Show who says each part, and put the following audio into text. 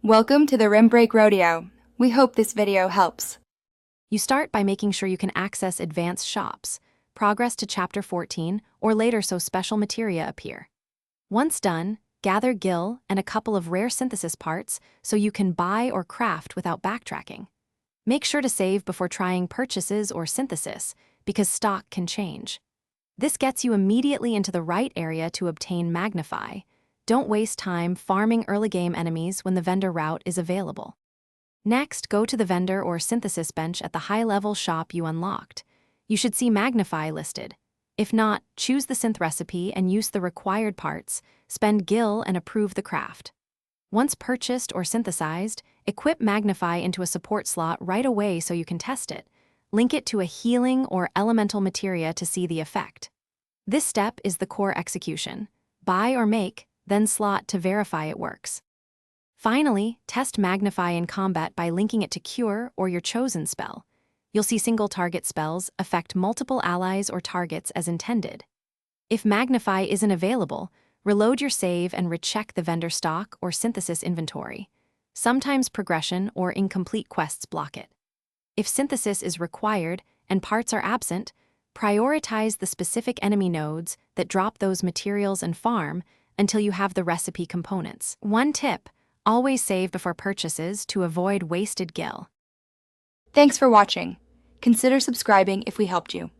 Speaker 1: Welcome to the Rim Break Rodeo. We hope this video helps.
Speaker 2: You start by making sure you can access advanced shops, progress to Chapter 14, or later so special materia appear. Once done, gather gil and a couple of rare synthesis parts so you can buy or craft without backtracking. Make sure to save before trying purchases or synthesis, because stock can change. This gets you immediately into the right area to obtain Magnify. Don't waste time farming early game enemies when the vendor route is available. Next, go to the vendor or synthesis bench at the high-level shop you unlocked. You should see Magnify listed. If not, choose the synth recipe and use the required parts, spend gil and approve the craft. Once purchased or synthesized, equip Magnify into a support slot right away so you can test it. Link it to a healing or elemental materia to see the effect. This step is the core execution. Buy or make, then slot to verify it works. Finally, test Magnify in combat by linking it to Cure or your chosen spell. You'll see single-target spells affect multiple allies or targets as intended. If Magnify isn't available, reload your save and recheck the vendor stock or synthesis inventory. Sometimes progression or incomplete quests block it. If synthesis is required and parts are absent, prioritize the specific enemy nodes that drop those materials and farm until you have the recipe components. One tip: always save before purchases to avoid wasted gil.
Speaker 1: Thanks for watching. Consider subscribing if we helped you.